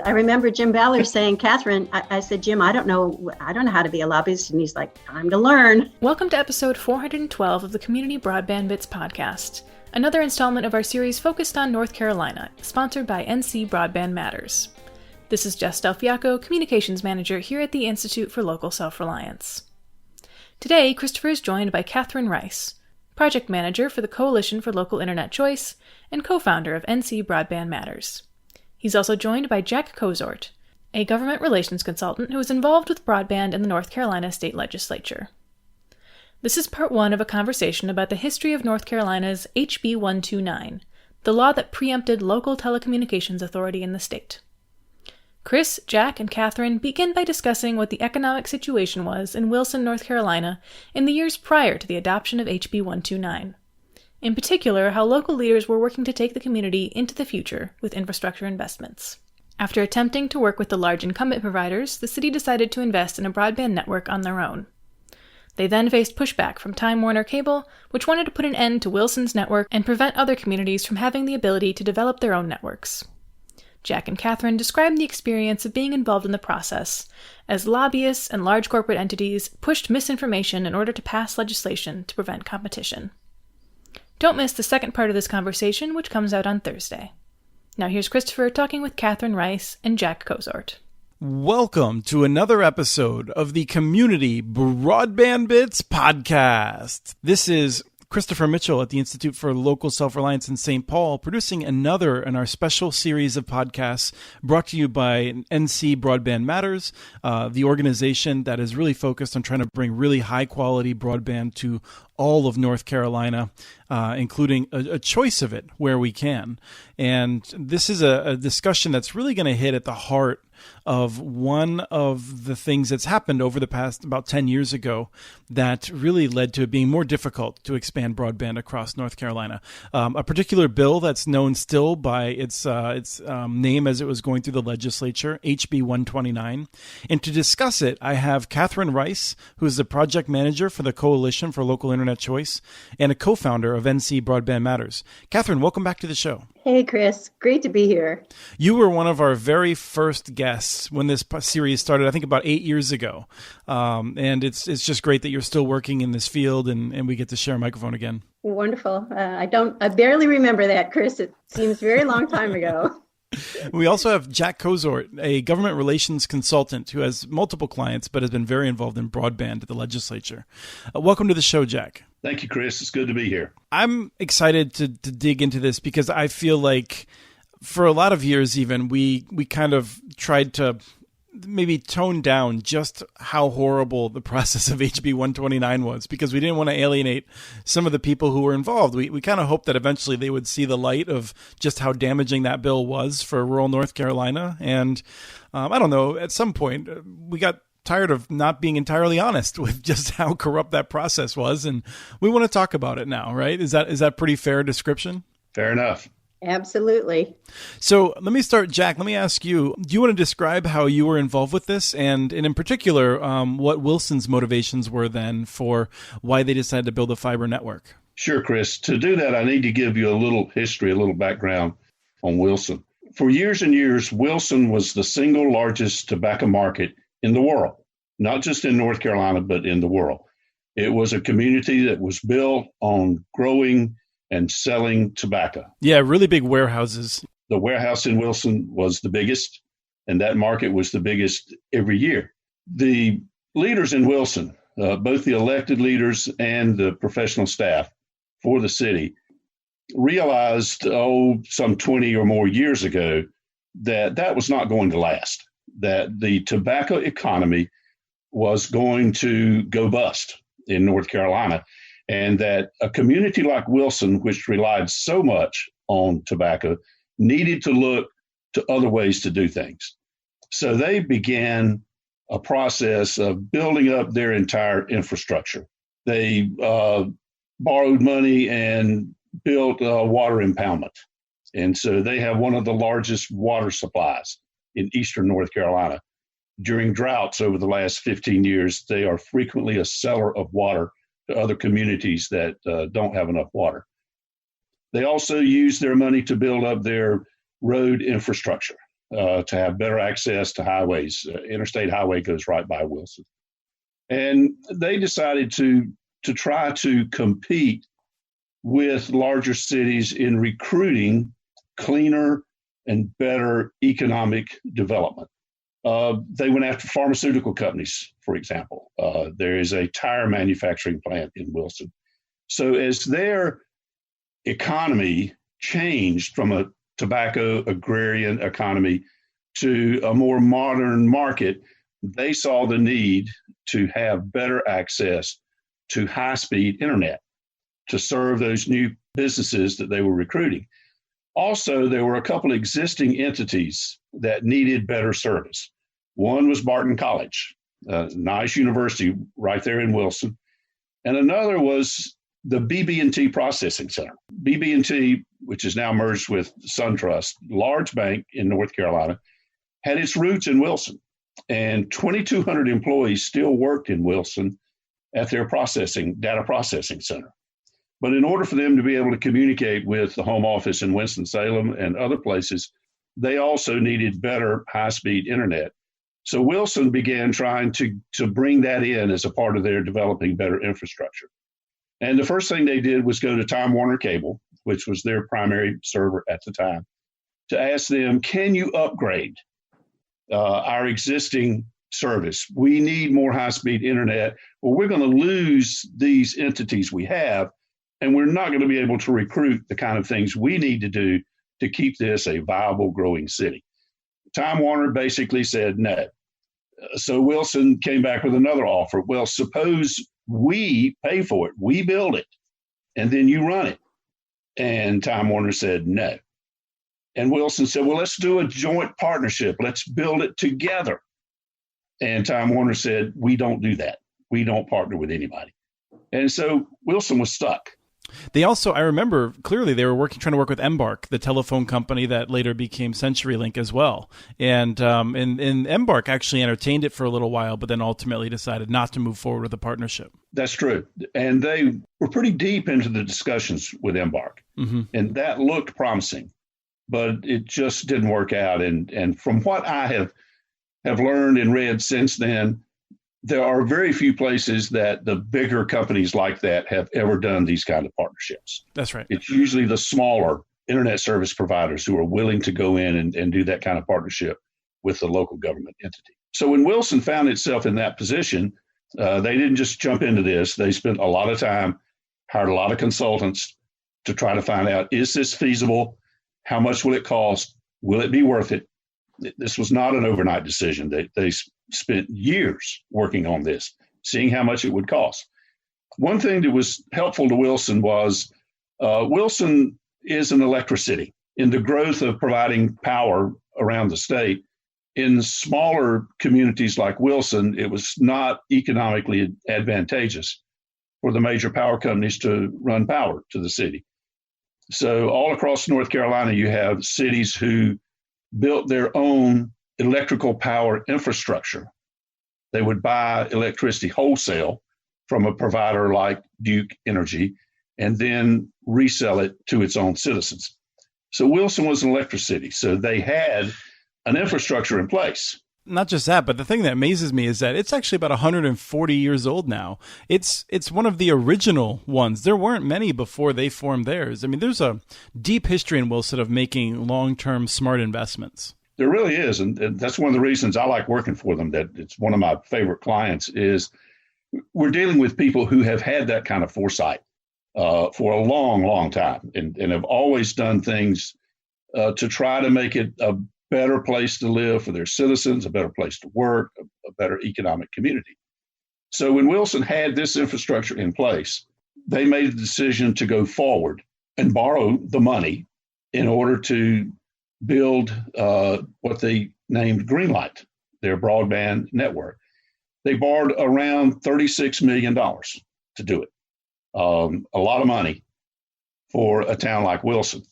I remember Jim Ballard saying, Catherine, I said, Jim, I don't know how to be a lobbyist. And he's like, time to learn. Welcome to episode 412 of the Community Broadband Bits podcast, another installment of our series focused on North Carolina, sponsored by NC Broadband Matters. This is Jess Delfiaco, Communications Manager here at the Institute for Local Self-Reliance. Today, Christopher is joined by Catherine Rice, Project Manager for the Coalition for Local Internet Choice and co-founder of NC Broadband Matters. He's also joined by Jack Kozort, a government relations consultant who is involved with broadband in the North Carolina State Legislature. This is part one of a conversation about the history of North Carolina's HB 129, the law that preempted local telecommunications authority in the state. Chris, Jack, and Catherine begin by discussing what the economic situation was in Wilson, North Carolina in the years prior to the adoption of HB 129. In particular, how local leaders were working to take the community into the future with infrastructure investments. After attempting to work with the large incumbent providers, the city decided to invest in a broadband network on their own. They then faced pushback from Time Warner Cable, which wanted to put an end to Wilson's network and prevent other communities from having the ability to develop their own networks. Jack and Catherine described the experience of being involved in the process, as lobbyists and large corporate entities pushed misinformation in order to pass legislation to prevent competition. Don't miss the second part of this conversation, which comes out on Thursday. Now here's Christopher talking with Catherine Rice and Jack Kozort. Welcome to another episode of the Community Broadband Bits podcast. This is Christopher Mitchell at the Institute for Local Self-Reliance in St. Paul, producing another in our special series of podcasts brought to you by NC Broadband Matters, the organization that is really focused on trying to bring really high-quality broadband to all of North Carolina, including a choice of it where we can. And this is a discussion that's really going to hit at the heart of one of the things that's happened over the past about 10 years ago that really led to it being more difficult to expand broadband across North Carolina. A particular bill that's known still by its name as it was going through the legislature, HB 129. And to discuss it, I have Catherine Rice, who is the project manager for the Coalition for Local Internet Choice and a co-founder of NC Broadband Matters. Catherine, welcome back to the show. Hey, Chris. Great to be here. You were one of our very first guests when this series started, I think about 8 years ago. And it's just great that you're still working in this field and we get to share a microphone again. Wonderful. I barely remember that, Chris. It seems a very long time ago. We also have Jack Kozort, a government relations consultant who has multiple clients but has been very involved in broadband at the legislature. Welcome to the show, Jack. Thank you, Chris. It's good to be here. I'm excited to dig into this because I feel like for a lot of years even, we kind of tried to maybe tone down just how horrible the process of HB 129 was because we didn't want to alienate some of the people who were involved. We kind of hoped that eventually they would see the light of just how damaging that bill was for rural North Carolina. And I don't know, at some point we got tired of not being entirely honest with just how corrupt that process was. And we want to talk about it now, right? Is that pretty fair description? Fair enough. Absolutely. So let me start, Jack. Let me ask you, do you want to describe how you were involved with this and in particular, what Wilson's motivations were then for why they decided to build a fiber network? Sure, Chris. To do that, I need to give you a little history, a little background on Wilson. For years and years, Wilson was the single largest tobacco market in the world, not just in North Carolina, but in the world. It was a community that was built on growing and selling tobacco. Yeah, really big warehouses. The warehouse in Wilson was the biggest, and that market was the biggest every year. The leaders in Wilson, both the elected leaders and the professional staff for the city, realized, some 20 or more years ago, that was not going to last, that the tobacco economy was going to go bust in North Carolina, and that a community like Wilson, which relied so much on tobacco, needed to look to other ways to do things. So they began a process of building up their entire infrastructure. They borrowed money and built water impoundment. And so they have one of the largest water supplies in eastern North Carolina. During droughts over the last 15 years, they are frequently a seller of water to other communities that don't have enough water. They also use their money to build up their road infrastructure. to have better access to highways. Interstate highway goes right by Wilson. And they decided to try to compete with larger cities in recruiting cleaner and better economic development. They went after pharmaceutical companies, for example. There is a tire manufacturing plant in Wilson. So as their economy changed from a tobacco agrarian economy to a more modern market, they saw the need to have better access to high-speed internet to serve those new businesses that they were recruiting. Also, there were a couple of existing entities that needed better service. One was Barton College, a nice university right there in Wilson. And another was the BB&T Processing Center. BB&T, which is now merged with SunTrust, large bank in North Carolina, had its roots in Wilson. And 2,200 employees still worked in Wilson at their data processing center. But in order for them to be able to communicate with the home office in Winston-Salem and other places, they also needed better high-speed internet. So Wilson began trying to bring that in as a part of their developing better infrastructure. And the first thing they did was go to Time Warner Cable, which was their primary server at the time, to ask them, can you upgrade our existing service? We need more high-speed internet, or we're going to lose these entities we have, and we're not going to be able to recruit the kind of things we need to do to keep this a viable, growing city. Time Warner basically said no. So Wilson came back with another offer. Well, suppose we pay for it, we build it, and then you run it. And Time Warner said no. And Wilson said, well, let's do a joint partnership. Let's build it together. And Time Warner said, we don't do that. We don't partner with anybody. And so Wilson was stuck. They also, I remember clearly, they were trying to work with Embark, the telephone company that later became CenturyLink as well. And Embark actually entertained it for a little while, but then ultimately decided not to move forward with a partnership. That's true. And they were pretty deep into the discussions with Embark. Mm-hmm. And that looked promising, but it just didn't work out. And from what I have learned and read since then, there are very few places that the bigger companies like that have ever done these kind of partnerships. That's right. It's usually the smaller internet service providers who are willing to go in and do that kind of partnership with the local government entity. So when Wilson found itself in that position, they didn't just jump into this. They spent a lot of time, hired a lot of consultants to try to find out, is this feasible? How much will it cost? Will it be worth it? This was not an overnight decision. They spent years working on this, seeing how much it would cost. One thing that was helpful to Wilson was Wilson is an electricity. In the growth of providing power around the state, in smaller communities like Wilson, it was not economically advantageous for the major power companies to run power to the city. So all across North Carolina, you have cities who built their own electrical power infrastructure. They would buy electricity wholesale from a provider like Duke Energy and then resell it to its own citizens. So Wilson was an electricity. So they had an infrastructure in place. Not just that, but the thing that amazes me is that it's actually about 140 years old now. It's one of the original ones. There weren't many before they formed theirs. I mean, there's a deep history in Wilson of making long-term smart investments. There really is, and that's one of the reasons I like working for them, that it's one of my favorite clients, is we're dealing with people who have had that kind of foresight for a long, long time and have always done things to try to make it a better place to live for their citizens, a better place to work, a better economic community. So when Wilson had this infrastructure in place, they made the decision to go forward and borrow the money in order to build what they named Greenlight, their broadband network. They borrowed around $36 million to do it. A lot of money for a town like Wilson.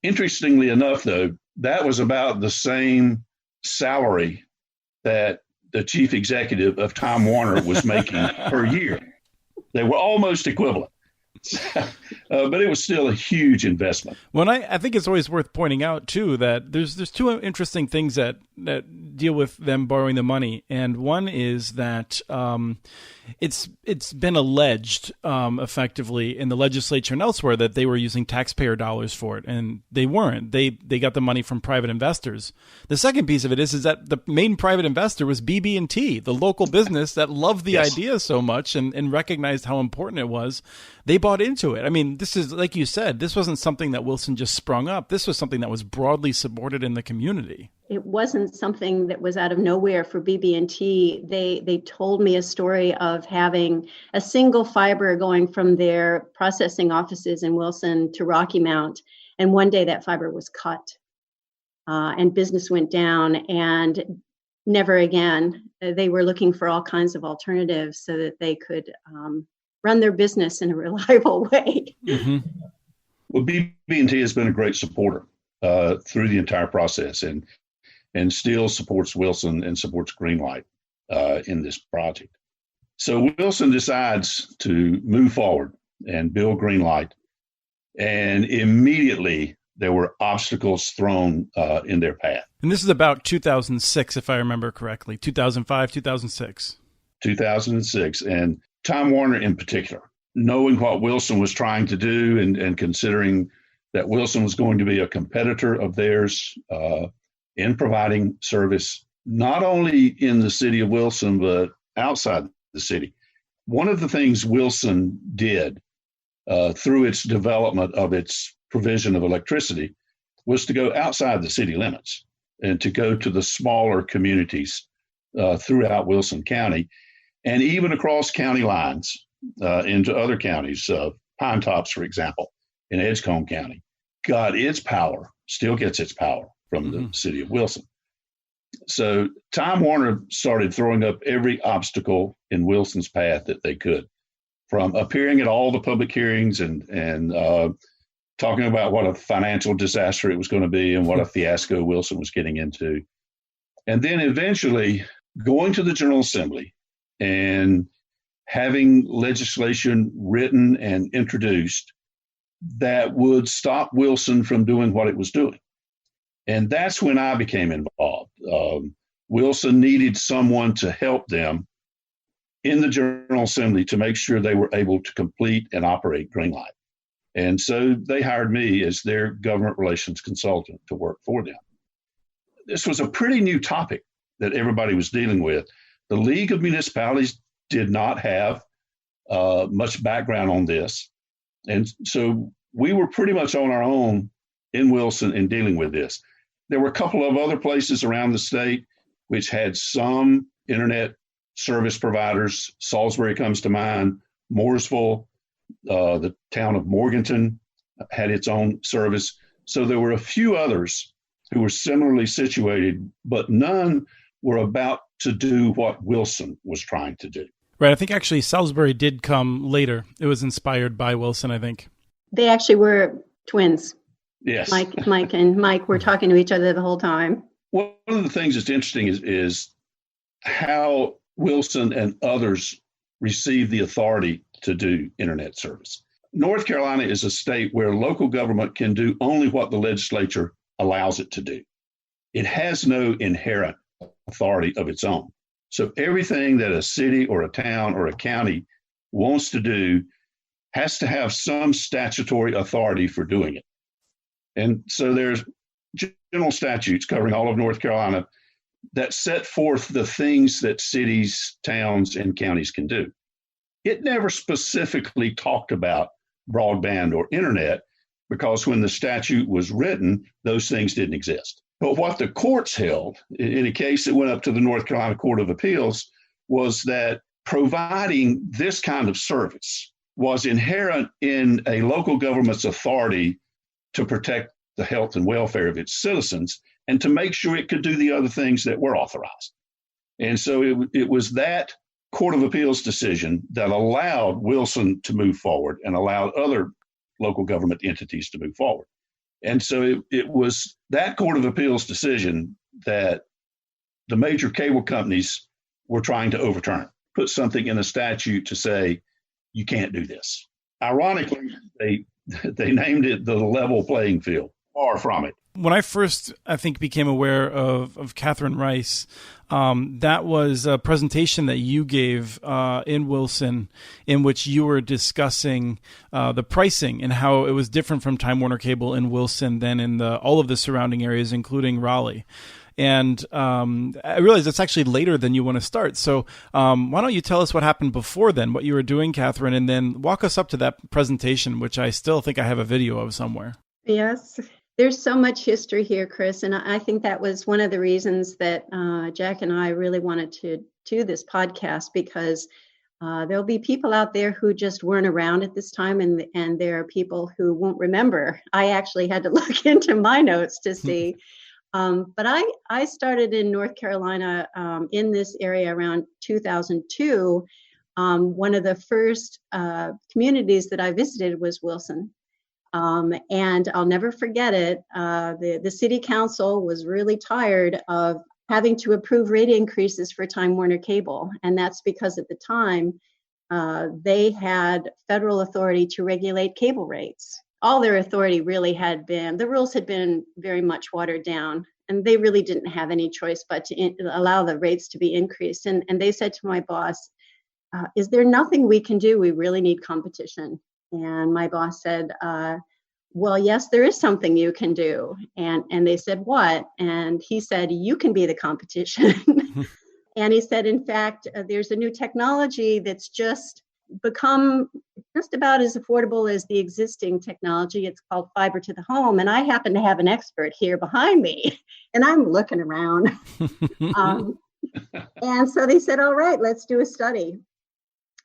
Interestingly enough, though, that was about the same salary that the chief executive of Time Warner was making per year. They were almost equivalent. But it was still a huge investment. Well, I think it's always worth pointing out too that there's two interesting things that deal with them borrowing the money, and one is that it's been alleged effectively in the legislature and elsewhere that they were using taxpayer dollars for it, and they weren't. They got the money from private investors. The second piece of it is that the main private investor was BB&T, the local business that loved the idea so much and recognized how important it was. They bought into it. I mean, this is, like you said, this wasn't something that Wilson just sprung up. This was something that was broadly supported in the community. It wasn't something that was out of nowhere for BB&T. They told me a story of having a single fiber going from their processing offices in Wilson to Rocky Mount. And one day that fiber was cut and business went down, and never again. They were looking for all kinds of alternatives so that they could run their business in a reliable way. Mm-hmm. Well, BB&T has been a great supporter through the entire process, and still supports Wilson and supports Greenlight in this project. So Wilson decides to move forward and build Greenlight, and immediately there were obstacles thrown in their path. And this is about 2006, if I remember correctly, 2005, 2006. 2006. And Time Warner in particular, knowing what Wilson was trying to do and considering that Wilson was going to be a competitor of theirs in providing service, not only in the city of Wilson, but outside the city. One of the things Wilson did through its development of its provision of electricity was to go outside the city limits and to go to the smaller communities throughout Wilson County and even across county lines into other counties. Pine Tops, for example, in Edgecombe County, got its power, still gets its power from the city of Wilson. So Time Warner started throwing up every obstacle in Wilson's path that they could, from appearing at all the public hearings and talking about what a financial disaster it was going to be and what a fiasco Wilson was getting into. And then eventually going to the General Assembly and having legislation written and introduced that would stop Wilson from doing what it was doing. And that's when I became involved. Wilson needed someone to help them in the General Assembly to make sure they were able to complete and operate Greenlight. And so they hired me as their government relations consultant to work for them. This was a pretty new topic that everybody was dealing with. The League of Municipalities did not have much background on this. And so we were pretty much on our own in Wilson in dealing with this. There were a couple of other places around the state which had some internet service providers. Salisbury comes to mind, Mooresville, the town of Morganton had its own service. So there were a few others who were similarly situated, but none were about to do what Wilson was trying to do. Right. I think actually Salisbury did come later. It was inspired by Wilson, I think. They actually were twins. Yes. Mike and Mike were talking to each other the whole time. One of the things that's interesting is how Wilson and others received the authority to do internet service. North Carolina is a state where local government can do only what the legislature allows it to do. It has no inherent authority of its own. So everything that a city or a town or a county wants to do has to have some statutory authority for doing it. And so there's general statutes covering all of North Carolina that set forth the things that cities, towns, and counties can do. It never specifically talked about broadband or internet because when the statute was written, those things didn't exist. But what the courts held in a case that went up to the North Carolina Court of Appeals was that providing this kind of service was inherent in a local government's authority to protect the health and welfare of its citizens and to make sure it could do the other things that were authorized. And so it was that Court of Appeals decision that allowed Wilson to move forward and allowed other local government entities to move forward. And so it was that Court of Appeals decision that the major cable companies were trying to overturn, put something in a statute to say, you can't do this. Ironically, they named it the level playing field. Far from it. When I first, I think, became aware of Catherine Rice, that was a presentation that you gave in Wilson, in which you were discussing the pricing and how it was different from Time Warner Cable in Wilson than in all of the surrounding areas, including Raleigh. And I realize that's actually later than you want to start. So why don't you tell us what happened before then, what you were doing, Catherine, and then walk us up to that presentation, which I still think I have a video of somewhere. Yes. There's so much history here, Chris, and I think that was one of the reasons that Jack and I really wanted to do this podcast, because there'll be people out there who just weren't around at this time, and there are people who won't remember. I actually had to look into my notes to see. But I started in North Carolina in this area around 2002. One of the first communities that I visited was Wilson. And I'll never forget it. The city council was really tired of having to approve rate increases for Time Warner Cable. And that's because at the time, they had federal authority to regulate cable rates. All their authority really had been, the rules had been very much watered down, and they really didn't have any choice but to allow the rates to be increased. And they said to my boss, is there nothing we can do? We really need competition. And my boss said, well, yes, there is something you can do. And they said, what? And he said, you can be the competition. And he said, in fact, there's a new technology that's just become just about as affordable as the existing technology. It's called fiber to the home. And I happen to have an expert here behind me, and I'm looking around. And so they said, all right, let's do a study.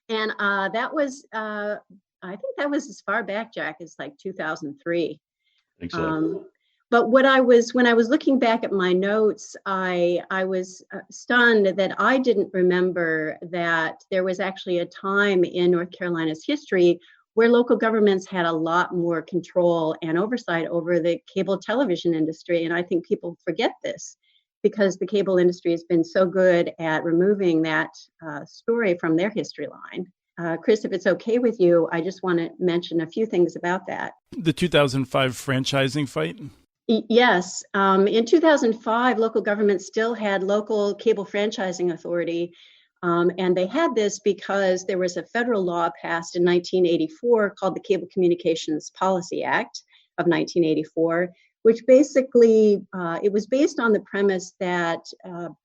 And that was, I think that was as far back, Jack, as like 2003. I think so. But when I was looking back at my notes, I was stunned that I didn't remember that there was actually a time in North Carolina's history where local governments had a lot more control and oversight over the cable television industry. And I think people forget this because the cable industry has been so good at removing that story from their history line. Chris, if it's okay with you, I just want to mention a few things about that. The 2005 franchising fight? Yes. In 2005, local governments still had local cable franchising authority. And they had this because there was a federal law passed in 1984 called the Cable Communications Policy Act of 1984, which basically, it was based on the premise that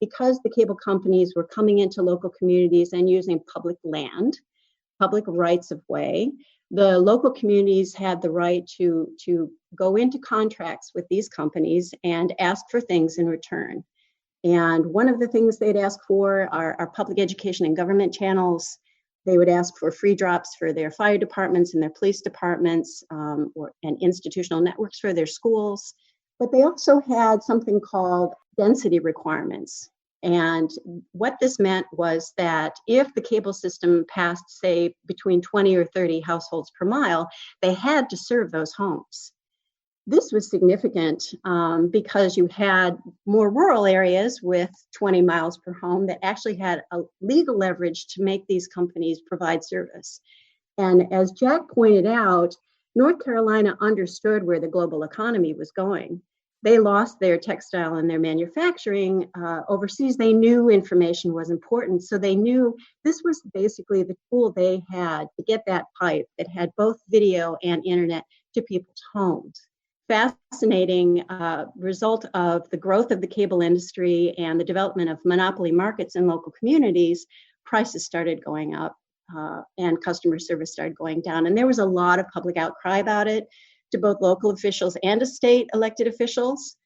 because the cable companies were coming into local communities and using public land, public rights of way, the local communities had the right to go into contracts with these companies and ask for things in return. And one of the things they'd ask for are public education and government channels. They would ask for free drops for their fire departments and their police departments, and institutional networks for their schools. But they also had something called density requirements. And what this meant was that if the cable system passed, say, between 20 or 30 households per mile, they had to serve those homes. This was significant because you had more rural areas with 20 miles per home that actually had a legal leverage to make these companies provide service. And as Jack pointed out, North Carolina understood where the global economy was going. They lost their textile and their manufacturing overseas. They knew information was important. So they knew this was basically the tool they had to get that pipe that had both video and internet to people's homes. Fascinating result of the growth of the cable industry and the development of monopoly markets in local communities, prices started going up and customer service started going down. And there was a lot of public outcry about it to both local officials and to state elected officials.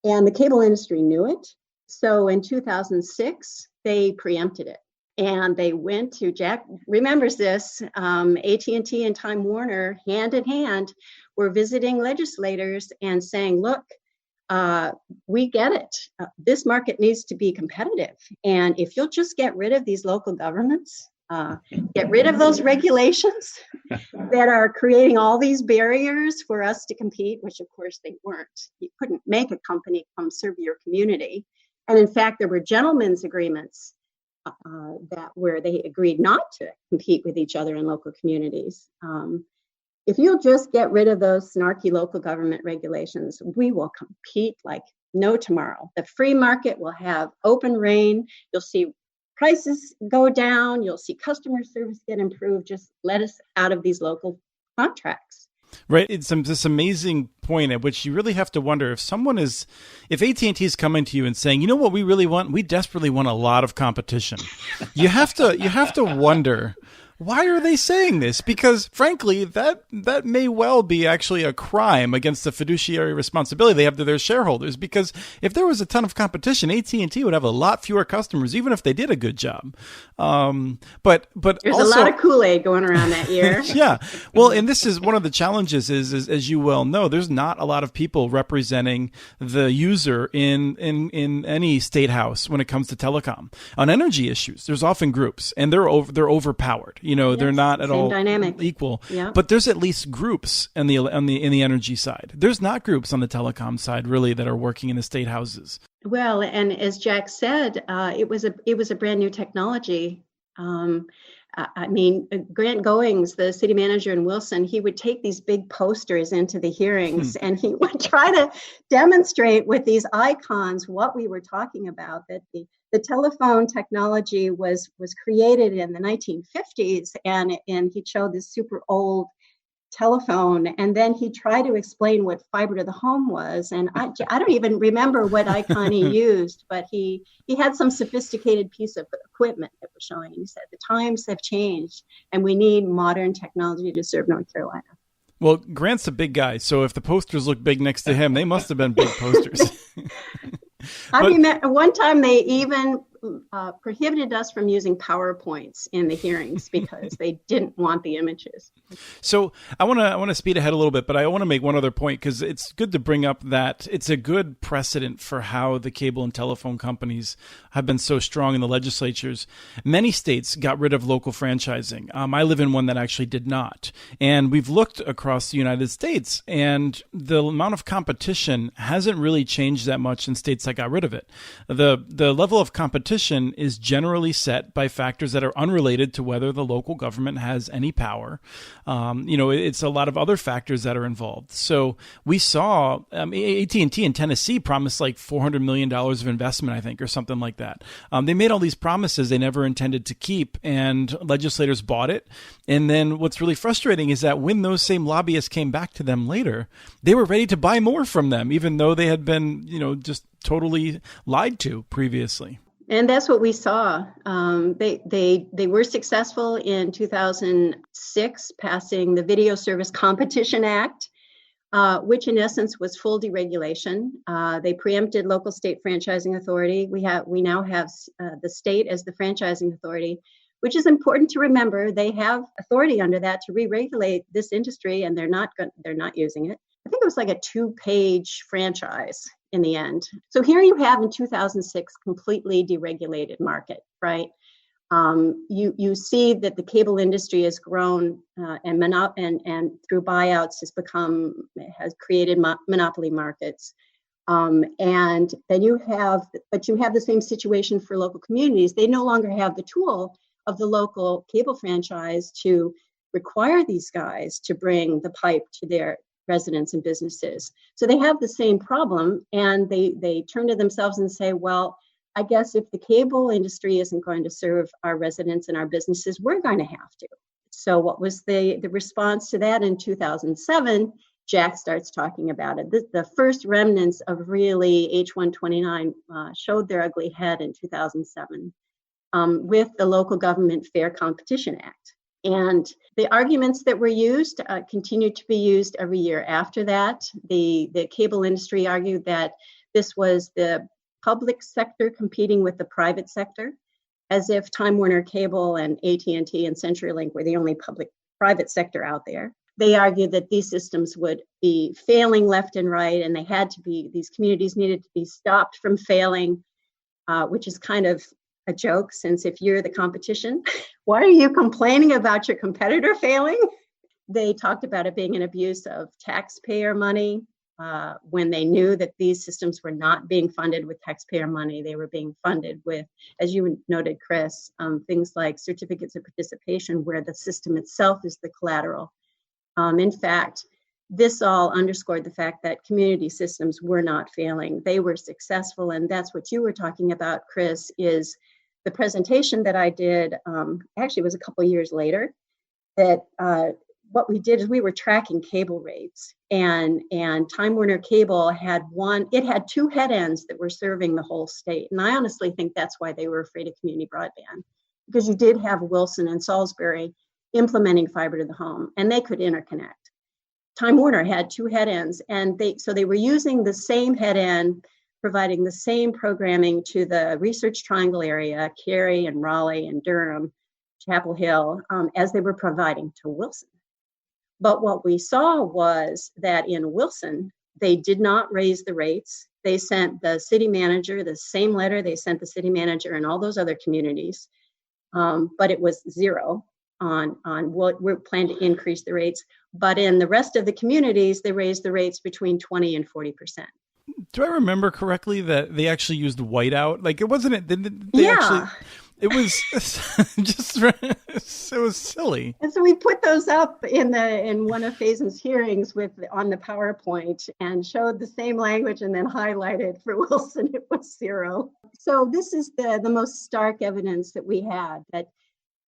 And the cable industry knew it. So in 2006, they preempted it. And they went to, Jack remembers this, AT&T and Time Warner, hand in hand, were visiting legislators and saying, look, we get it. This market needs to be competitive. And if you'll just get rid of these local governments, get rid of those regulations that are creating all these barriers for us to compete, which of course they weren't. You couldn't make a company come serve your community. And in fact, there were gentlemen's agreements that where they agreed not to compete with each other in local communities. If you'll just get rid of those snarky local government regulations, we will compete like no tomorrow. The free market will have open reign. You'll see prices go down. You'll see customer service get improved. Just let us out of these local contracts. Right. It's this amazing point at which you really have to wonder if AT&T is coming to you and saying, you know what we really want? We desperately want a lot of competition. You have to wonder, why are they saying this? Because frankly, that may well be actually a crime against the fiduciary responsibility they have to their shareholders. Because if there was a ton of competition, AT&T would have a lot fewer customers, even if they did a good job. But there's also a lot of Kool-Aid going around that year. Yeah. Well, and this is one of the challenges is as you well know, there's not a lot of people representing the user in any state house when it comes to telecom. On energy issues, there's often groups, and they're overpowered. They're not at all dynamic. equal. Yeah. But there's at least groups in the energy side. There's not groups on the telecom side really that are working in the state houses. Well, and as Jack said, it was a brand new technology. Grant Goings, the city manager in Wilson, he would take these big posters into the hearings and he would try to demonstrate with these icons what we were talking about, that the telephone technology was created in the 1950s, and he showed this super old telephone, and then he tried to explain what fiber to the home was, and I don't even remember what icon he used, but he had some sophisticated piece of equipment that was showing, and he said the times have changed and we need modern technology to serve North Carolina. Well, Grant's a big guy, so if the posters look big next to him, they must have been big posters. One time they even prohibited us from using PowerPoints in the hearings because they didn't want the images. So I want to speed ahead a little bit, but I want to make one other point because it's good to bring up that it's a good precedent for how the cable and telephone companies have been so strong in the legislatures. Many states got rid of local franchising. I live in one that actually did not. And we've looked across the United States, and the amount of competition hasn't really changed that much in states that got rid of it. The level of competition is generally set by factors that are unrelated to whether the local government has any power. It's a lot of other factors that are involved. So we saw AT&T in Tennessee promised like $400 million of investment, I think, or something like that. They made all these promises they never intended to keep, and legislators bought it. And then what's really frustrating is that when those same lobbyists came back to them later, they were ready to buy more from them, even though they had been, just totally lied to previously. And that's what we saw. They were successful in 2006 passing the Video Service Competition Act, which in essence was full deregulation. They preempted local state franchising authority. We now have the state as the franchising authority, which is important to remember. They have authority under that to re-regulate this industry, and they're not using it. I think it was like a 2-page franchise in the end. So here you have in 2006 completely deregulated market, right? You see that the cable industry has grown and through buyouts has created monopoly markets. And then you have the same situation for local communities. They no longer have the tool of the local cable franchise to require these guys to bring the pipe to their residents and businesses. So they have the same problem, and they turn to themselves and say, well, I guess if the cable industry isn't going to serve our residents and our businesses, we're going to have to. So what was the response to that in 2007? Jack starts talking about it. The first remnants of really H129 showed their ugly head in 2007 with the Local Government Fair Competition Act. And the arguments that were used continued to be used every year after that. The cable industry argued that this was the public sector competing with the private sector, as if Time Warner Cable and AT&T and CenturyLink were the only private sector out there. They argued that these systems would be failing left and right, and these communities needed to be stopped from failing, which is kind of a joke, since if you're the competition, why are you complaining about your competitor failing? They talked about it being an abuse of taxpayer money. when they knew that these systems were not being funded with taxpayer money. They were being funded with, as you noted, Chris, things like certificates of participation, where the system itself is the collateral. In fact, this all underscored the fact that community systems were not failing. They were successful, and that's what you were talking about, Chris, is the presentation that I did, actually it was a couple of years later, that what we did is we were tracking cable rates, and Time Warner Cable had two head ends that were serving the whole state. And I honestly think that's why they were afraid of community broadband, because you did have Wilson and Salisbury implementing fiber to the home, and they could interconnect. Time Warner had two head ends, and they were using the same head end, providing the same programming to the Research Triangle area, Cary and Raleigh and Durham, Chapel Hill, as they were providing to Wilson. But what we saw was that in Wilson, they did not raise the rates. They sent the city manager the same letter they sent the city manager in all those other communities, but it was zero on what we plan to increase the rates. But in the rest of the communities, they raised the rates between 20 and 40%. Do I remember correctly that they actually used whiteout? Like, it wasn't it? Yeah. It was just, it was silly. And so we put those up in one of Faison's hearings on the PowerPoint and showed the same language, and then highlighted for Wilson, it was zero. So this is the most stark evidence that we had, that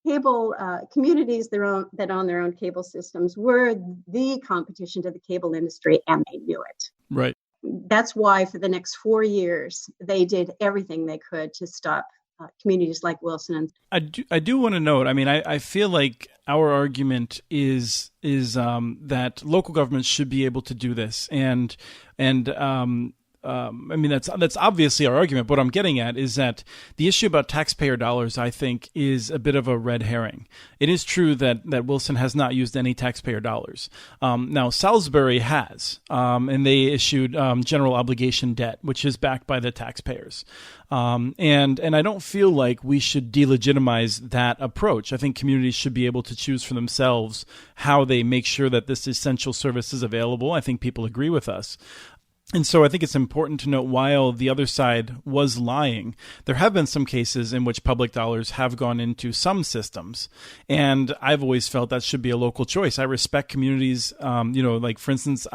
cable communities that own their own cable systems were the competition to the cable industry, and they knew it. Right. That's why for the next 4 years, they did everything they could to stop communities like Wilson. I do want to note, I mean, I feel like our argument is that local governments should be able to do this, and I mean, that's obviously our argument. But what I'm getting at is that the issue about taxpayer dollars, I think, is a bit of a red herring. It is true that Wilson has not used any taxpayer dollars. Now, Salisbury has, and they issued general obligation debt, which is backed by the taxpayers. And I don't feel like we should delegitimize that approach. I think communities should be able to choose for themselves how they make sure that this essential service is available. I think people agree with us. And so I think it's important to note, while the other side was lying, there have been some cases in which public dollars have gone into some systems. And I've always felt that should be a local choice. I respect communities, like, for instance,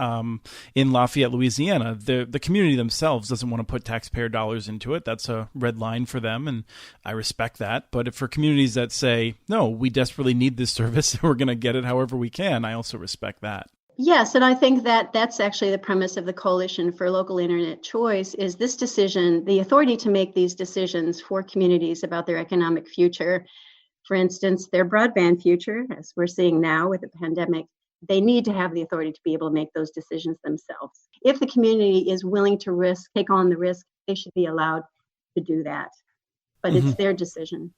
in Lafayette, Louisiana, the community themselves doesn't want to put taxpayer dollars into it. That's a red line for them, and I respect that. But for communities that say, no, we desperately need this service and we're going to get it however we can, I also respect that. Yes, and I think that that's actually the premise of the Coalition for Local Internet Choice, is this decision, the authority to make these decisions for communities about their economic future. For instance, their broadband future, as we're seeing now with the pandemic, they need to have the authority to be able to make those decisions themselves. If the community is willing to take on the risk, they should be allowed to do that. But it's their decision.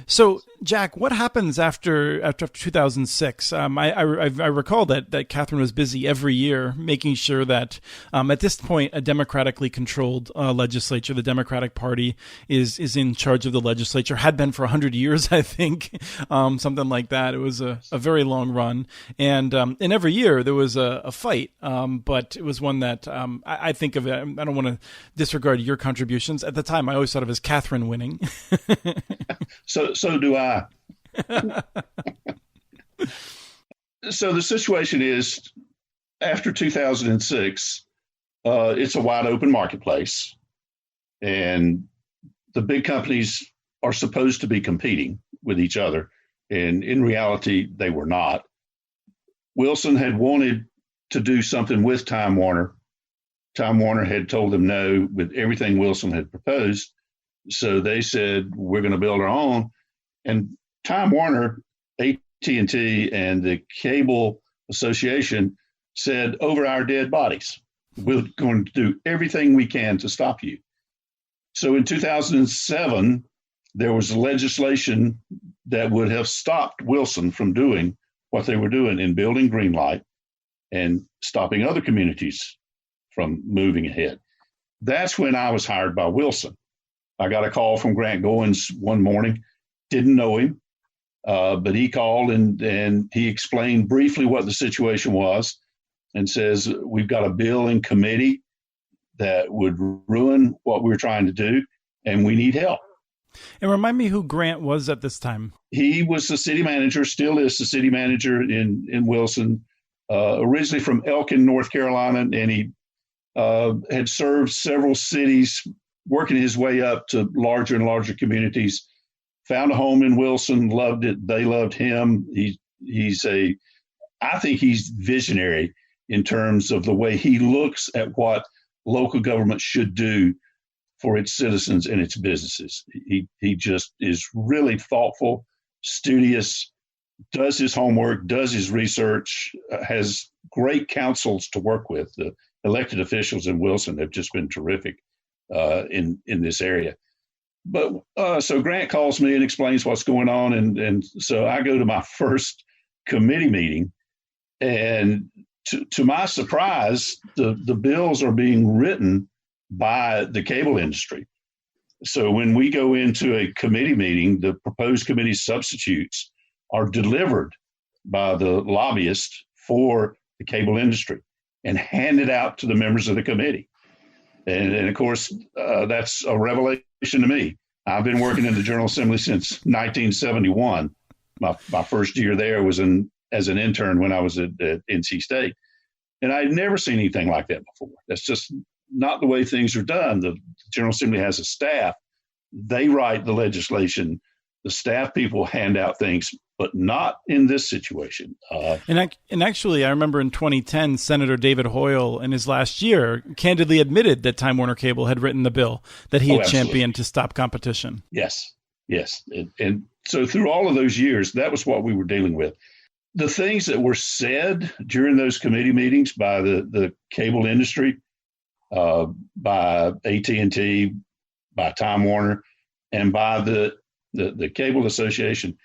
So, Jack, what happens after 2006? I recall that Catherine was busy every year making sure that at this point a democratically controlled legislature, the Democratic Party is in charge of the legislature, had been for 100 years, I think, something like that. It was a very long run, and every year there was a fight, but it was one that I think of it. I don't want to disregard your contributions. At the time, I always thought of as Catherine winning. So do I. So the situation is, after 2006, it's a wide open marketplace, and the big companies are supposed to be competing with each other, and in reality, they were not. Wilson had wanted to do something with Time Warner. Time Warner had told them no with everything Wilson had proposed. So they said, we're going to build our own. And Time Warner, AT&T, and the Cable Association said, over our dead bodies, we're going to do everything we can to stop you. So in 2007, there was legislation that would have stopped Wilson from doing what they were doing in building Greenlight and stopping other communities from moving ahead. That's when I was hired by Wilson. I got a call from Grant Goins one morning, didn't know him, but he called and he explained briefly what the situation was. and says, we've got a bill in committee that would ruin what we're trying to do, and we need help. And remind me who Grant was at this time. He was the city manager, still is the city manager in Wilson, originally from Elkin, North Carolina, and he had served several cities, working his way up to larger and larger communities. Found a home in Wilson, loved it. They loved him. I think he's visionary in terms of the way he looks at what local government should do for its citizens and its businesses. He just is really thoughtful, studious, does his homework, does his research, has great councils to work with. The elected officials in Wilson have just been terrific in this area. But so Grant calls me and explains what's going on, and so I go to my first committee meeting, and to my surprise, the bills are being written by the cable industry. So when we go into a committee meeting, the proposed committee substitutes are delivered by the lobbyist for the cable industry and handed out to the members of the committee. And of course, that's a revelation to me. I've been working in the General Assembly since 1971. My first year there was as an intern when I was at NC State. And I'd never seen anything like that before. That's just not the way things are done. The General Assembly has a staff. They write the legislation. The staff people hand out things, but not in this situation. And actually, I remember in 2010, Senator David Hoyle, in his last year, candidly admitted that Time Warner Cable had written the bill that he had championed to stop competition. Yes. And so through all of those years, that was what we were dealing with. The things that were said during those committee meetings by the cable industry, by AT&T, by Time Warner, and by the Cable Association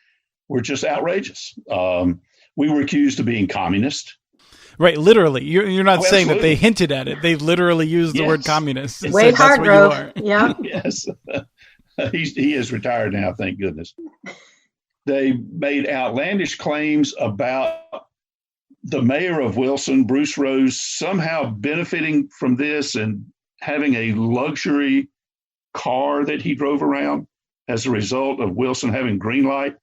were just outrageous. We were accused of being communist. Right, literally. You're not saying that they hinted at it. They literally used the word communist. Wade Hargrove. Yeah. Yes. He is retired now, thank goodness. They made outlandish claims about the mayor of Wilson, Bruce Rose, somehow benefiting from this and having a luxury car that he drove around as a result of Wilson having green light.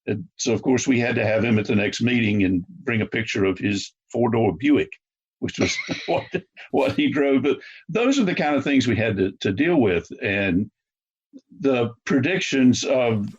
And so, of course, we had to have him at the next meeting and bring a picture of his four-door Buick, which was what he drove. But those are the kind of things we had to deal with. And the predictions of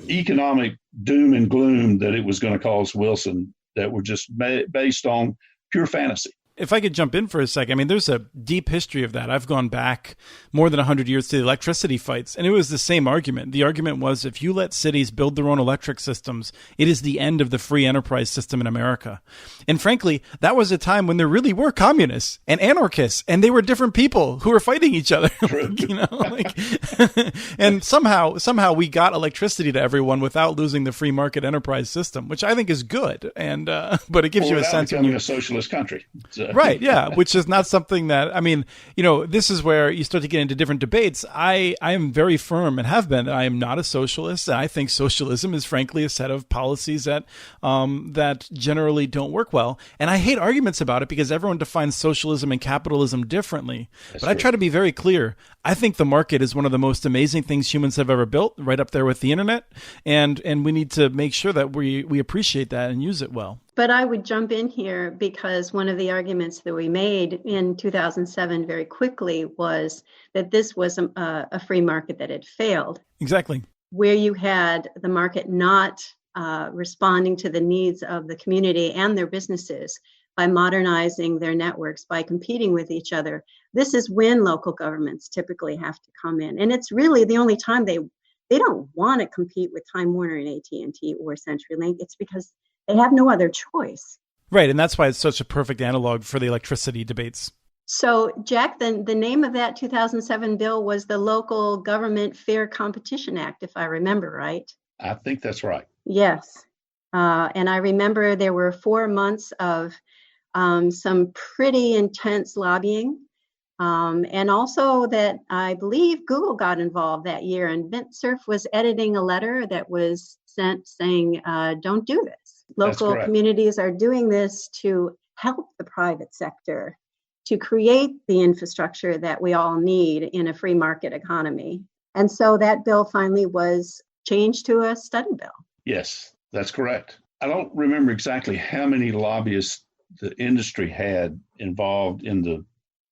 economic doom and gloom that it was going to cause Wilson that were just based on pure fantasy. If I could jump in for a second, I mean, there's a deep history of that. I've gone back more than 100 years to the electricity fights, and it was the same argument. The argument was if you let cities build their own electric systems, it is the end of the free enterprise system in America. And frankly, that was a time when there really were communists and anarchists, and they were different people who were fighting each other. And somehow we got electricity to everyone without losing the free market enterprise system, which I think is good. And but it gives you a sense of a socialist country. Right, yeah, which is not something that, I mean, this is where you start to get into different debates. I am very firm and have been that I am not a socialist. I think socialism is frankly a set of policies that generally don't work well. And I hate arguments about it because everyone defines socialism and capitalism differently. But I try to be very clear. I think the market is one of the most amazing things humans have ever built, right up there with the internet. And we need to make sure that we appreciate that and use it well. But I would jump in here because one of the arguments that we made in 2007 very quickly was that this was a free market that had failed. Exactly. Where you had the market not responding to the needs of the community and their businesses by modernizing their networks, by competing with each other. This is when local governments typically have to come in. And it's really the only time they don't want to compete with Time Warner and AT&T or CenturyLink. It's because they have no other choice. Right, and that's why it's such a perfect analog for the electricity debates. So, Jack, the name of that 2007 bill was the Local Government Fair Competition Act, if I remember right. I think that's right. Yes. And I remember there were 4 months of some pretty intense lobbying. And also that I believe Google got involved that year, and Vint Cerf was editing a letter that was sent saying, don't do this. Local communities are doing this to help the private sector to create the infrastructure that we all need in a free market economy. And so that bill finally was changed to a study bill. Yes, that's correct. I don't remember exactly how many lobbyists the industry had involved in the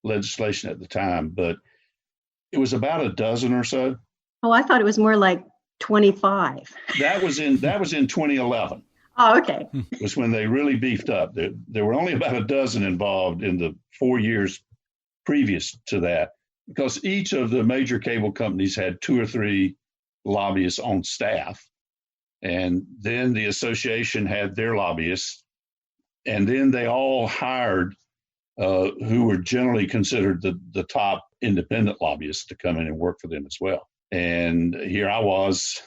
legislation at the time, but it was about a dozen or so. Oh, I thought it was more like 25. That was in 2011. Oh, okay. Was when they really beefed up. There were only about a dozen involved in the 4 years previous to that, because each of the major cable companies had 2 or 3 lobbyists on staff. And then the association had their lobbyists. And then they all hired who were generally considered the top independent lobbyists to come in and work for them as well. And here I was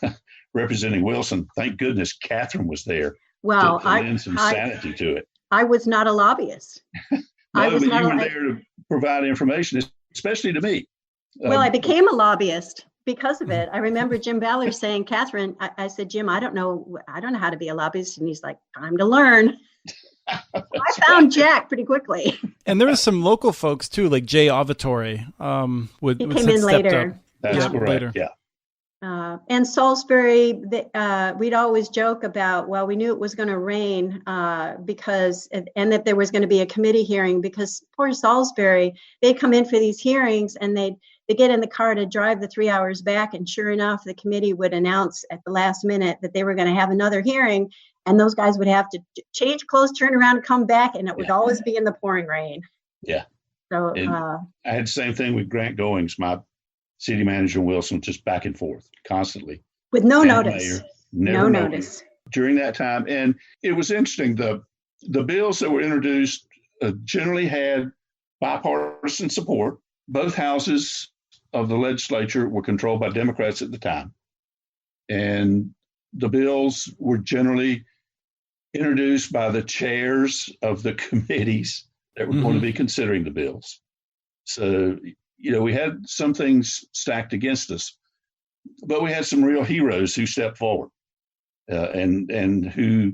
representing Wilson. Thank goodness Catherine was there. Well, to lend some sanity to it. I was not a lobbyist. No, but you were there to provide information, especially to me. Well, I became a lobbyist because of it. I remember Jim Ballard saying, Catherine, I said, Jim, I don't know how to be a lobbyist. And he's like, time to learn. I found Jack pretty quickly. And there was some local folks too, like Jay Avatore. He came in later. That's correct. Later. Yeah. And Salisbury, we'd always joke about, well, we knew it was going to rain because that there was going to be a committee hearing, because poor Salisbury, they come in for these hearings and they get in the car to drive the 3 hours back. And sure enough, the committee would announce at the last minute that they were going to have another hearing. And those guys would have to change clothes, turn around, and come back. And it would always be in the pouring rain. Yeah. So I had the same thing with Grant Goings, my city manager in Wilson, just back and forth constantly. With no notice. No notice. During that time. And it was interesting. The bills that were introduced generally had bipartisan support. Both houses of the legislature were controlled by Democrats at the time. And the bills were generally introduced by the chairs of the committees that were going to be considering the bills. So, we had some things stacked against us, but we had some real heroes who stepped forward and who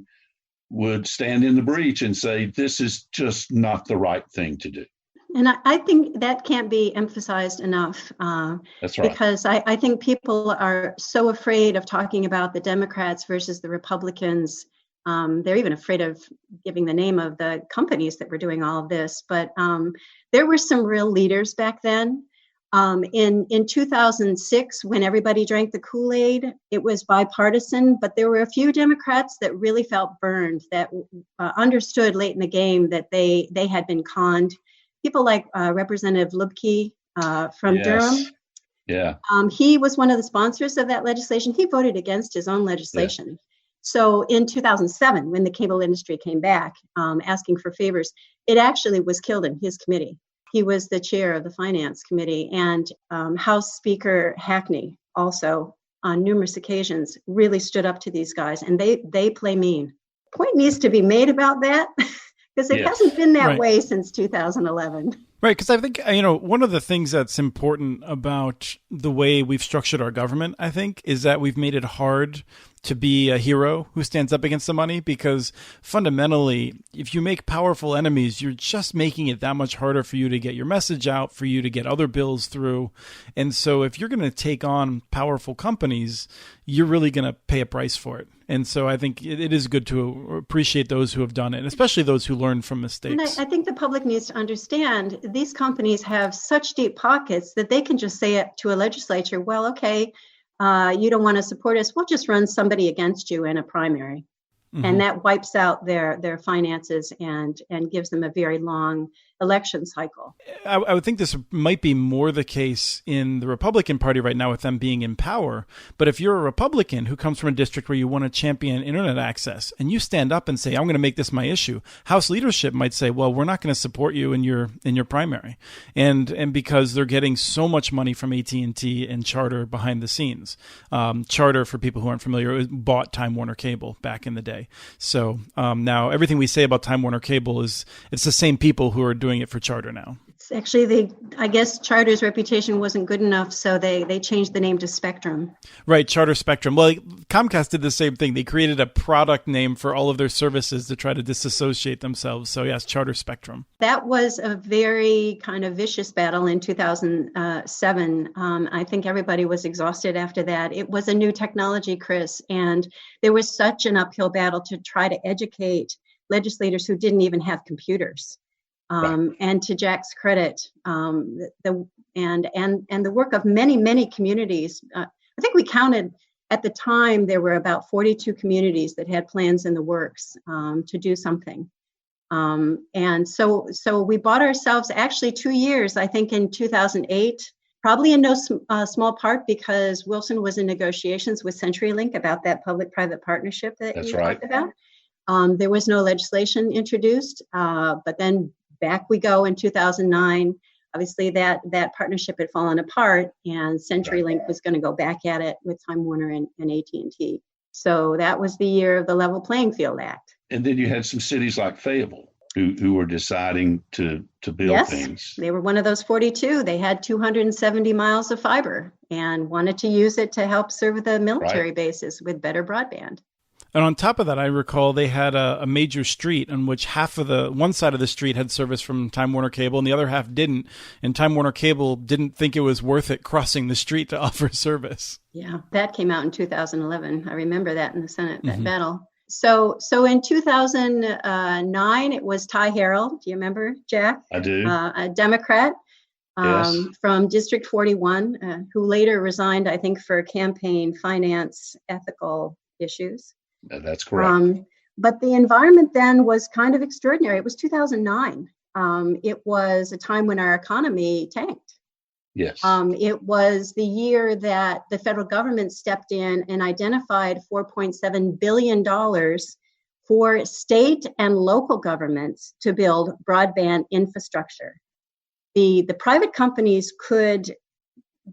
would stand in the breach and say, this is just not the right thing to do. And I think that can't be emphasized enough. That's right. Because I think people are so afraid of talking about the Democrats versus the Republicans. They're even afraid of giving the name of the companies that were doing all of this. But there were some real leaders back then. In 2006, when everybody drank the Kool-Aid, it was bipartisan, but there were a few Democrats that really felt burned, that understood late in the game that they had been conned. People like Representative Lubke from Durham. Yeah. He was one of the sponsors of that legislation. He voted against his own legislation. Yeah. So in 2007, when the cable industry came back asking for favors, it actually was killed in his committee. He was the chair of the Finance Committee, and House Speaker Hackney also on numerous occasions really stood up to these guys, and they play mean. Point needs to be made about that because it hasn't been that way since 2011. Right, because I think, one of the things that's important about the way we've structured our government, I think, is that we've made it hard to be a hero who stands up against the money, because fundamentally, if you make powerful enemies, you're just making it that much harder for you to get your message out, for you to get other bills through. And so if you're going to take on powerful companies, you're really going to pay a price for it. And so I think it is good to appreciate those who have done it, and especially those who learn from mistakes. And I think the public needs to understand these companies have such deep pockets that they can just say it to a legislature, well, okay, you don't want to support us, we'll just run somebody against you in a primary. Mm-hmm. And that wipes out their finances and gives them a very long election cycle. I would think this might be more the case in the Republican Party right now with them being in power. But if you're a Republican who comes from a district where you want to champion internet access and you stand up and say, I'm going to make this my issue, House leadership might say, well, we're not going to support you in your primary. And because they're getting so much money from AT&T and Charter behind the scenes. Charter, for people who aren't familiar, bought Time Warner Cable back in the day. So now everything we say about Time Warner Cable it's the same people who are doing it for Charter now. Actually, I guess Charter's reputation wasn't good enough, so they changed the name to Spectrum. Right, Charter Spectrum. Well, Comcast did the same thing. They created a product name for all of their services to try to disassociate themselves. So yes, Charter Spectrum. That was a very kind of vicious battle in 2007. I think everybody was exhausted after that. It was a new technology, Chris, and there was such an uphill battle to try to educate legislators who didn't even have computers. And to Jack's credit, the work of many communities. I think we counted at the time there were about 42 communities that had plans in the works to do something. And so we bought ourselves actually 2 years. I think in 2008, probably in no small part because Wilson was in negotiations with CenturyLink about that public-private partnership that you talked about. There was no legislation introduced, but then back we go in 2009. Obviously, that partnership had fallen apart, and CenturyLink was going to go back at it with Time Warner and AT&T. So that was the year of the Level Playing Field Act. And then you had some cities like Fayetteville who were deciding to build things. They were one of those 42. They had 270 miles of fiber and wanted to use it to help serve the military bases with better broadband. And on top of that, I recall they had a major street on which one side of the street had service from Time Warner Cable and the other half didn't. And Time Warner Cable didn't think it was worth it crossing the street to offer service. Yeah, that came out in 2011. I remember that in the Senate, that battle. So in 2009, it was Ty Harrell. Do you remember, Jack? I do. A Democrat from District 41, who later resigned, I think, for campaign finance ethical issues. That's correct. But the environment then was kind of extraordinary. It was 2009. It was a time when our economy tanked. Yes. It was the year that the federal government stepped in and identified $4.7 billion for state and local governments to build broadband infrastructure. The private companies could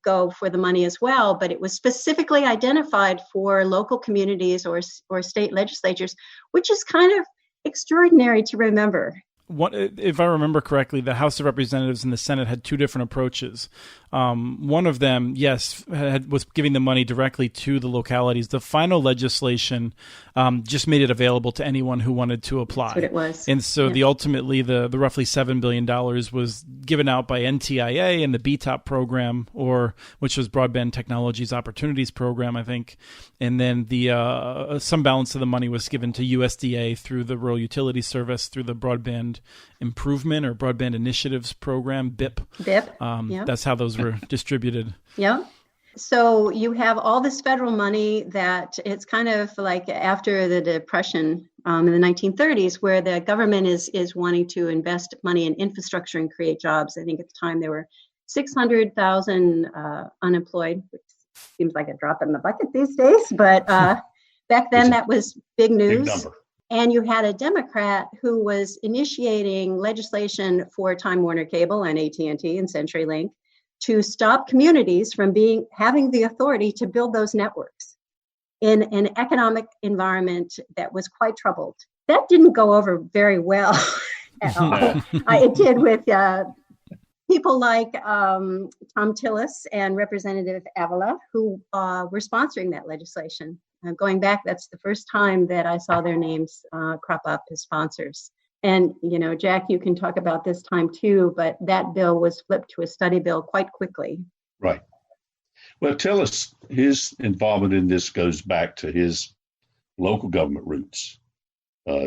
go for the money as well, but it was specifically identified for local communities or state legislatures, which is kind of extraordinary to remember. If I remember correctly, the House of Representatives and the Senate had two different approaches. One of them, was giving the money directly to the localities. The final legislation just made it available to anyone who wanted to apply. That's what it was. And so the roughly $7 billion was given out by NTIA and the BTOP program, which was Broadband Technologies Opportunities Program, I think. And then some balance of the money was given to USDA through the Rural Utilities Service, through the Broadband Improvement or Broadband Initiatives Program, BIP. That's how those were distributed. Yeah. So you have all this federal money that it's kind of like after the Depression in the 1930s, where the government is wanting to invest money in infrastructure and create jobs. I think at the time there were 600,000 unemployed, which seems like a drop in the bucket these days. But back then that was big news. Big number. And you had a Democrat who was initiating legislation for Time Warner Cable and AT&T and CenturyLink to stop communities from having the authority to build those networks in an economic environment that was quite troubled. That didn't go over very well at all. It did with people like Tom Tillis and Representative Avila, who were sponsoring that legislation. Going back, that's the first time that I saw their names crop up as sponsors. And, Jack, you can talk about this time too, but that bill was flipped to a study bill quite quickly. Right. Well, Tillis, his involvement in this goes back to his local government roots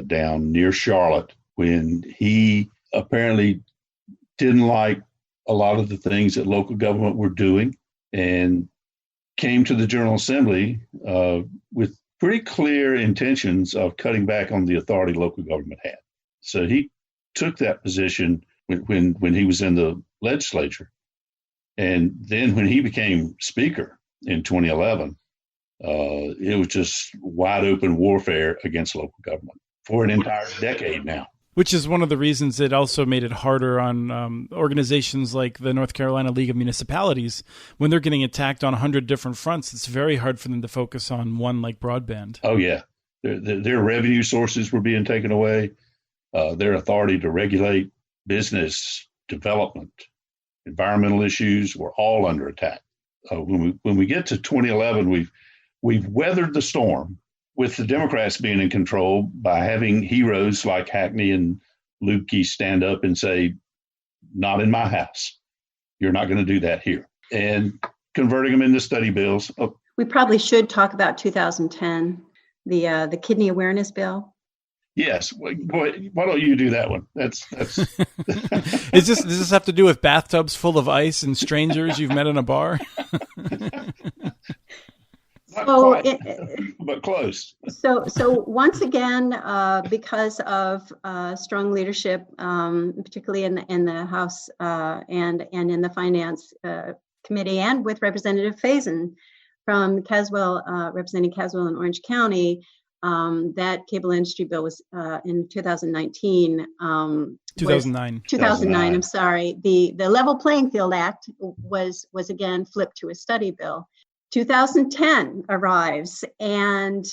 down near Charlotte, when he apparently didn't like a lot of the things that local government were doing and came to the General Assembly with pretty clear intentions of cutting back on the authority local government had. So he took that position when he was in the legislature. And then when he became speaker in 2011, it was just wide open warfare against local government for an entire decade now. Which is one of the reasons it also made it harder on organizations like the North Carolina League of Municipalities. When they're getting attacked on 100 different fronts, it's very hard for them to focus on one like broadband. Oh, yeah. Their revenue sources were being taken away. Their authority to regulate business development, environmental issues were all under attack. When we get to 2011, we've weathered the storm with the Democrats being in control by having heroes like Hackney and Lubke stand up and say, not in my house. You're not going to do that here. And converting them into study bills. We probably should talk about 2010, the kidney awareness bill. Yes. Why don't you do that one? That's. Does this have to do with bathtubs full of ice and strangers you've met in a bar? Not quite, but close. So once again, because of strong leadership, particularly in the House and in the Finance Committee, and with Representative Faison from Caswell, representing Caswell and Orange County, that cable industry bill was in 2019. 2009. 2009. I'm sorry. The Level Playing Field Act was again flipped to a study bill. 2010 arrives, and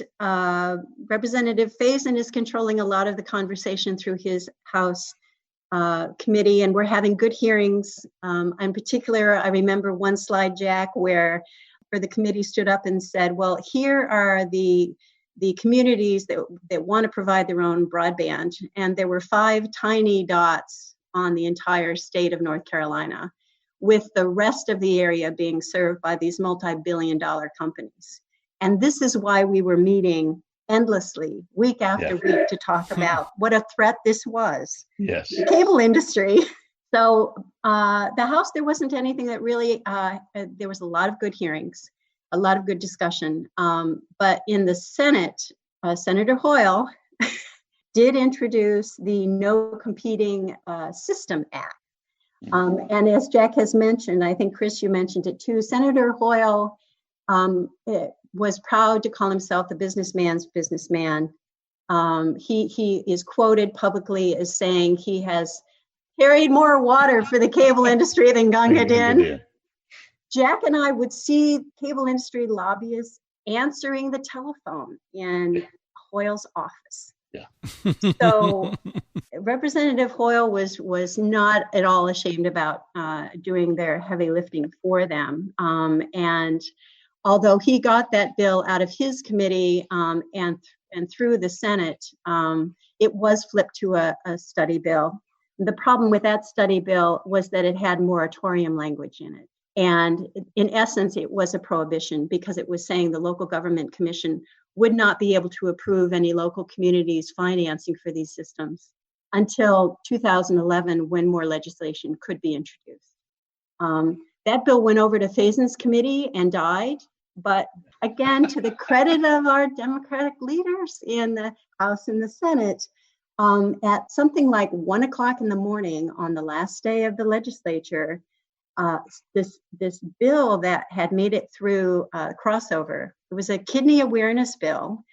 Representative Faison is controlling a lot of the conversation through his House committee, and we're having good hearings. In particular, I remember one slide, Jack, where the committee stood up and said, well, here are the communities that want to provide their own broadband. And there were 5 tiny dots on the entire state of North Carolina, with the rest of the area being served by these multi-billion-dollar companies. And this is why we were meeting endlessly, week after week, to talk about what a threat this was. Yes. The cable industry. So the House, there wasn't anything that really, there was a lot of good hearings, a lot of good discussion. But in the Senate, Senator Hoyle did introduce the No Competing System Act. And as Jack has mentioned, I think, Chris, you mentioned it too, Senator Hoyle was proud to call himself the businessman's businessman. He is quoted publicly as saying he has carried more water for the cable industry than Gunga did. Jack and I would see cable industry lobbyists answering the telephone in Hoyle's office. Yeah. So Representative Hoyle was not at all ashamed about doing their heavy lifting for them. And although he got that bill out of his committee and through the Senate, it was flipped to a study bill. The problem with that study bill was that it had moratorium language in it. And in essence, it was a prohibition, because it was saying the local government commission would not be able to approve any local communities financing for these systems until 2011, when more legislation could be introduced. That bill went over to Faison's committee and died. But again, to the credit of our Democratic leaders in the House and the Senate, at something like 1 o'clock in the morning on the last day of the legislature, this bill that had made it through crossover, it was a kidney awareness bill.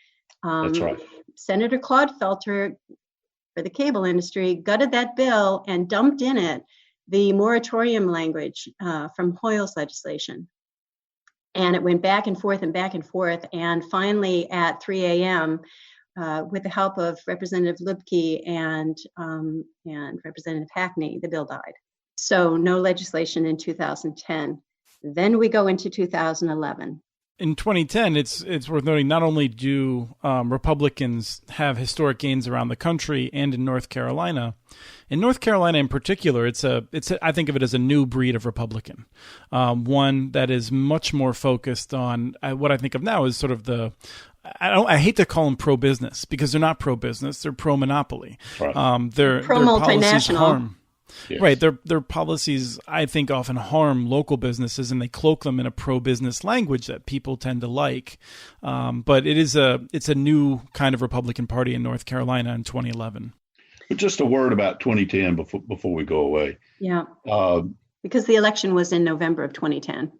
That's right. Senator Claude Felter, for the cable industry, gutted that bill and dumped in it the moratorium language from Hoyle's legislation. And it went back and forth. And finally, at 3 a.m., with the help of Representative Lubke and Representative Hackney, the bill died. So no legislation in 2010. Then we go into 2011. In 2010, it's worth noting, not only do Republicans have historic gains around the country and in North Carolina in particular, I think of it as a new breed of Republican, one that is much more focused on what I think of now as sort of I hate to call them pro-business, because they're not pro-business, they're pro-monopoly. Right. Their policies harm. Yes. Right. Their policies, I think, often harm local businesses, and they cloak them in a pro-business language that people tend to like. But it's a new kind of Republican Party in North Carolina in 2011. But just a word about 2010 before we go away. Yeah. Because the election was in November of 2010.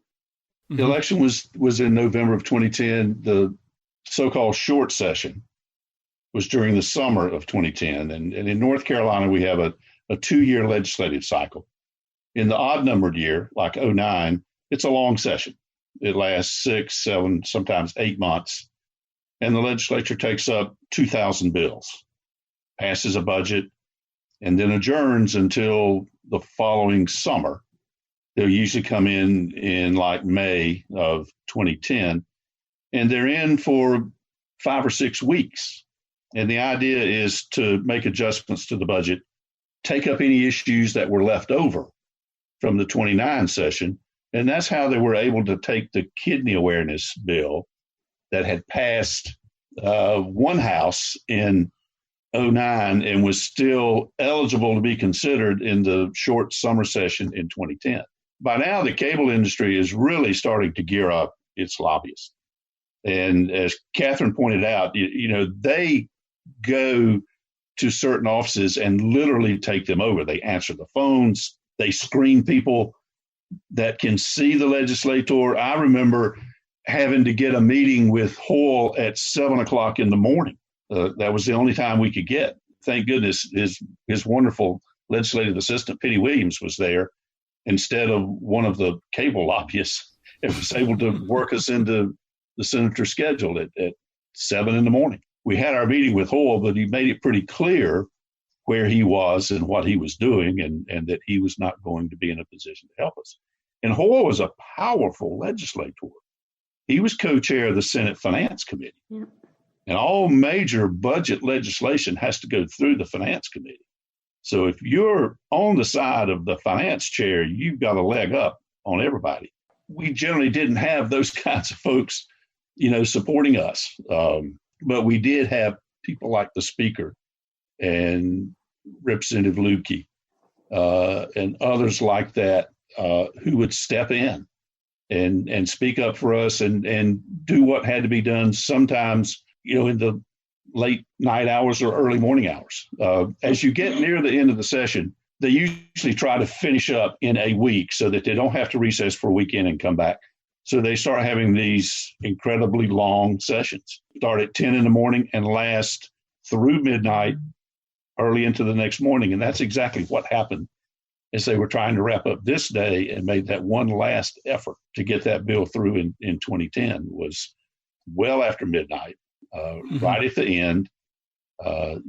The election was in November of 2010. The so-called short session was during the summer of 2010. And in North Carolina, we have a 2-year legislative cycle. In the odd-numbered year, like 2009, it's a long session. It lasts 6, 7, sometimes 8 months. And the legislature takes up 2,000 bills, passes a budget, and then adjourns until the following summer. They'll usually come in like May of 2010, and they're in for 5 or 6 weeks. And the idea is to make adjustments to the budget, take up any issues that were left over from the 29 session. And that's how they were able to take the kidney awareness bill that had passed one house in 2009 and was still eligible to be considered in the short summer session in 2010. By now, the cable industry is really starting to gear up its lobbyists. And as Catherine pointed out, they go to certain offices and literally take them over. They answer the phones. They screen people that can see the legislator. I remember having to get a meeting with Hoyle at 7:00 in the morning. That was the only time we could get. Thank goodness his wonderful legislative assistant, Penny Williams, was there instead of one of the cable lobbyists. It was able to work us into the senator's schedule at 7 in the morning. We had our meeting with Hoyle, but he made it pretty clear where he was and what he was doing, and that he was not going to be in a position to help us. And Hoyle was a powerful legislator. He was co-chair of the Senate Finance Committee. Yeah. And all major budget legislation has to go through the Finance Committee. So if you're on the side of the finance chair, you've got a leg up on everybody. We generally didn't have those kinds of folks, supporting us. But we did have people like the Speaker and Representative Lukey and others like that who would step in and speak up for us and do what had to be done, sometimes, in the late night hours or early morning hours. As you get near the end of the session, they usually try to finish up in a week so that they don't have to recess for a weekend and come back. So they start having these incredibly long sessions, start at 10 in the morning and last through midnight, early into the next morning. And that's exactly what happened as they were trying to wrap up this day and made that one last effort to get that bill through in 2010 was well after midnight, right at the end,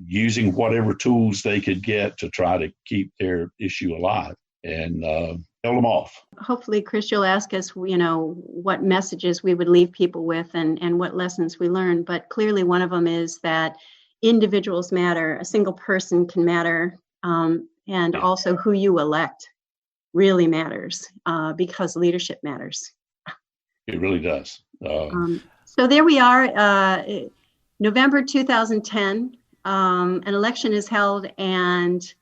using whatever tools they could get to try to keep their issue alive and held them off. Hopefully, Chris, you'll ask us, what messages we would leave people with and what lessons we learned. But clearly one of them is that individuals matter. A single person can matter. And also who you elect really matters because leadership matters. It really does. So there we are, November 2010, an election is held and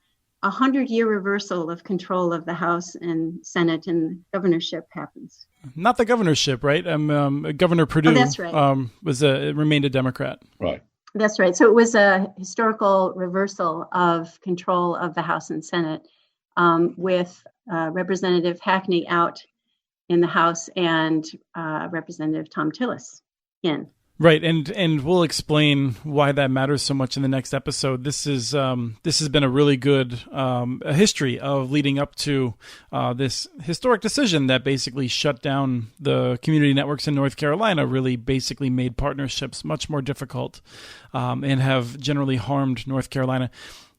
100-year reversal of control of the House and Senate and governorship happens. Not the governorship, right? Governor Perdue. Oh, that's right. Remained a Democrat. Right. That's right. So it was a historical reversal of control of the House and Senate with Representative Hackney out in the House and Representative Tom Tillis in. Right, and we'll explain why that matters so much in the next episode. This has been a really good a history of leading up to this historic decision that basically shut down the community networks in North Carolina, really basically made partnerships much more difficult and have generally harmed North Carolina.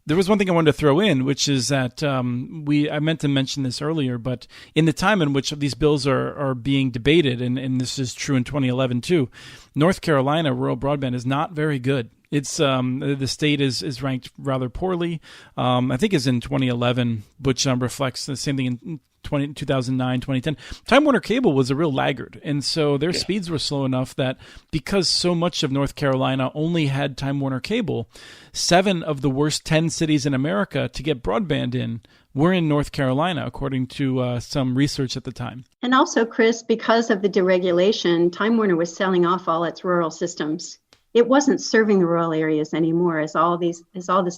There was one thing I wanted to throw in, which is that I meant to mention this earlier, but in the time in which these bills are being debated, and this is true in 2011 too, North Carolina rural broadband is not very good. It's the state is ranked rather poorly. I think as in 2011, which reflects the same thing in 2009, 2010. Time Warner Cable was a real laggard, and so their speeds were slow enough that because so much of North Carolina only had Time Warner Cable, 7 of the worst 10 cities in America to get broadband in were in North Carolina, according to some research at the time. And also, Chris, because of the deregulation, Time Warner was selling off all its rural systems. It wasn't serving the rural areas anymore as all this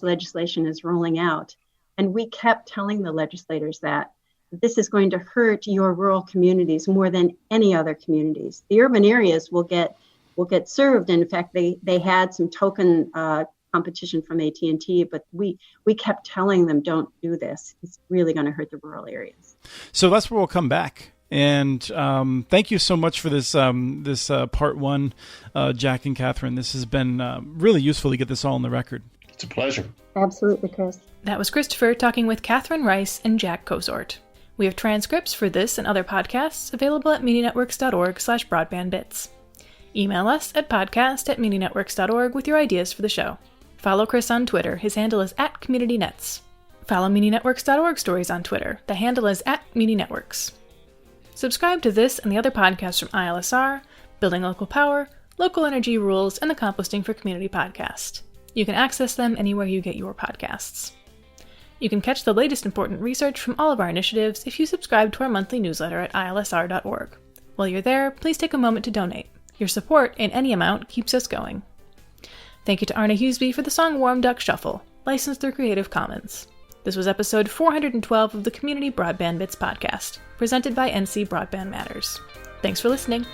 legislation is rolling out. And we kept telling the legislators that this is going to hurt your rural communities more than any other communities. The urban areas will get served. And in fact, they had some token competition from AT&T, but we kept telling them, don't do this. It's really going to hurt the rural areas. So that's where we'll come back. And thank you so much for this part one, Jack and Catherine. This has been really useful to get this all on the record. It's a pleasure. Absolutely, Chris. That was Christopher talking with Catherine Rice and Jack Cosort. We have transcripts for this and other podcasts available at MuniNetworks.org/broadbandbits. Email us at podcast@MuniNetworks.org with your ideas for the show. Follow Chris on Twitter. His handle is @CommunityNets. Follow MuniNetworks.org stories on Twitter. The handle is @MuniNetworks. Subscribe to this and the other podcasts from ILSR, Building Local Power, Local Energy Rules, and the Composting for Community podcast. You can access them anywhere you get your podcasts. You can catch the latest important research from all of our initiatives if you subscribe to our monthly newsletter at ilsr.org. While you're there, please take a moment to donate. Your support, in any amount, keeps us going. Thank you to Arne Huseby for the song Warm Duck Shuffle, licensed through Creative Commons. This was episode 412 of the Community Broadband Bits podcast, presented by NC Broadband Matters. Thanks for listening.